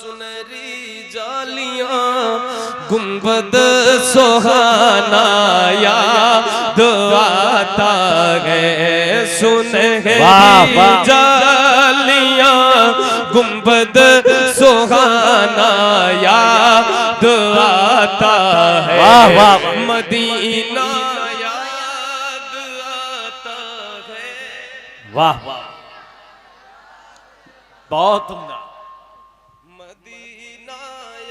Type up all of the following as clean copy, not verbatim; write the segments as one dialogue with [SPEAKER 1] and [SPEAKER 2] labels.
[SPEAKER 1] सुनहरी जालियां गुंबद सुहाना याद आता है। सुनहरी जालियां गुंबद सुहाना याद आता है। मदीना याद आता है।
[SPEAKER 2] वाह वाह, बहुत उम्दा।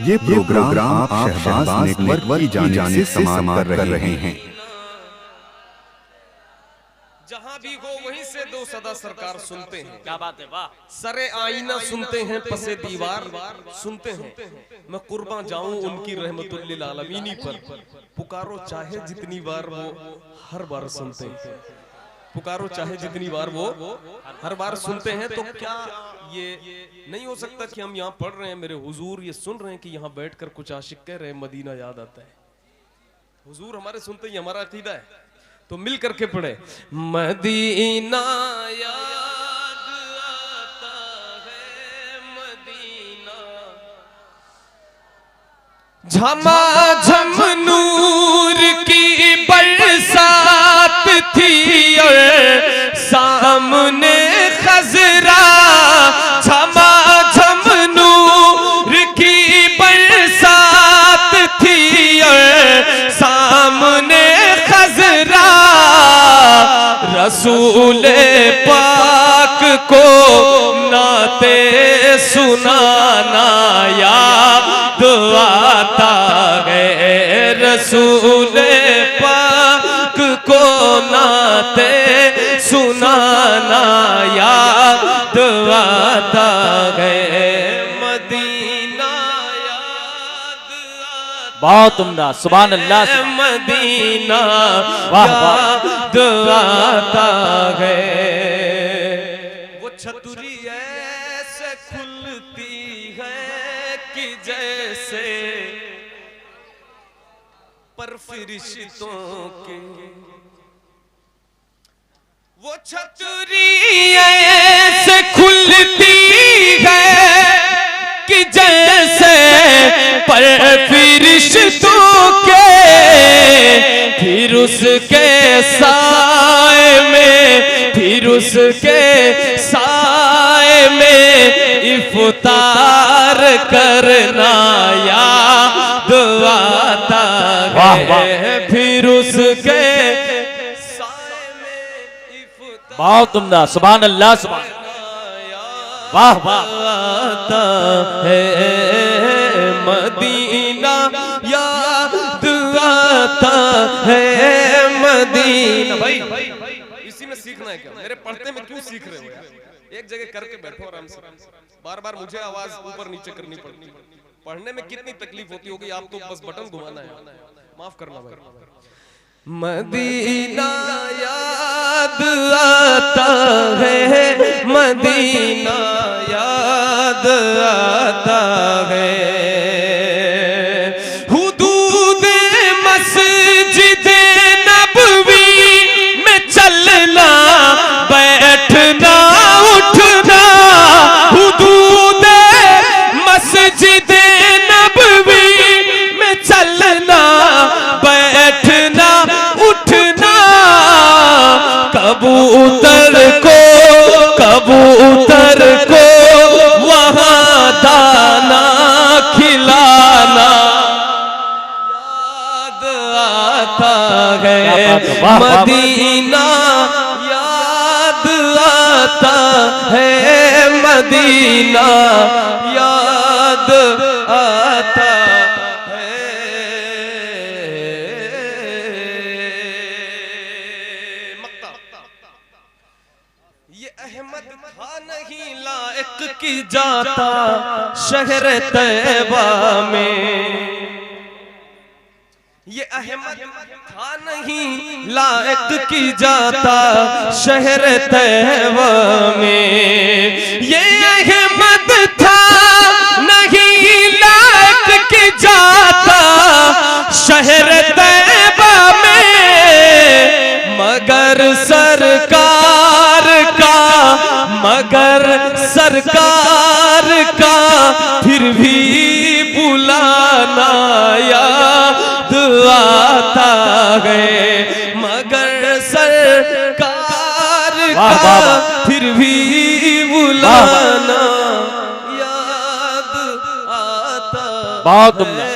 [SPEAKER 3] ये प्रोग्राम आप शहबाज नेटवर्क की जानिब से समाप्त कर रहे हैं।
[SPEAKER 1] जहां भी हो वहीं से दो सदा सरकार सुनते हैं।
[SPEAKER 2] क्या बात है, वाह।
[SPEAKER 1] सरे आईना सुनते हैं, पसे दीवार सुनते हैं। मैं कुर्बान जाऊं उनकी रहमतुल लिल आलमीनी पर। पुकारो चाहे जितनी बार वो हर बार सुनते हैं। पुकारो चाहे जितनी बार वो हर बार सुनते हैं। तो क्या ये नहीं हो सकता कि हम यहाँ पढ़ रहे हैं, मेरे हुजूर ये सुन रहे हैं कि यहाँ बैठकर कुछ आशिक कह रहे हैं मदीना याद आता है। हुजूर हमारे सुनते ही हमारा अकीदा है, तो मिल करके पढ़े। मदीना याद आता है, मदीना झमाझम नूर की बरसात थी और सामने खजरा। झमाझम नूर की बरसात थी और सामने खजरा। रसूल पाक को नाते सुनाना याद आता है। रसूल पाक को नाते सुनाना याद आता है। मदीना याद आता,
[SPEAKER 2] बहुत उम्दा, सुभान अल्लाह।
[SPEAKER 1] मदीना
[SPEAKER 2] वाह वाह,
[SPEAKER 1] याद आता है। वो छतरी ऐसे खुलती है कि जैसे पर फरिश्तों के। वो छतरी ऐसे खुलती है कि जैसे पर फरिश्तों के। फिर उसके साए में, फिर उसके साए में इफ्तार करना याद आता है। फिर उसके साए में इफ्तार,
[SPEAKER 2] बहुत उम्दा, सुभान अल्लाह, सुभान। वाह वाह,
[SPEAKER 1] आता है। मदीना याद आता है। मदीना भाई इसी में सीखना है क्या? मेरे पढ़ते में क्यों सीख रहे हो यार? एक जगह करके बैठो आराम से। बार बार मुझे आवाज ऊपर नीचे करनी पड़ती है। पढ़ने में कितनी तकलीफ होती होगी, आपको बस बटन घुमाना है। माफ करना भाई। मदीना याद आता है। मदीना याद आता है। हुदूद मस्जिद नबवी में चलना बैठना उठना। हुदूद मस्जिद नबवी में चलना बैठना उठना। कबूतर को वहाँ दाना खिलाना याद आता है। मदीना याद आता है। मदीना याद आता है। ये अहमद था नहीं लायक की जाता शहर तैबा में। ये अहमद था नहीं लायक की जाता शहर तैबा में। ये अहमद था नहीं लायक की जाता शहर तैबा में। मगर सरकार का फिर भी
[SPEAKER 2] बहुत उम्दा।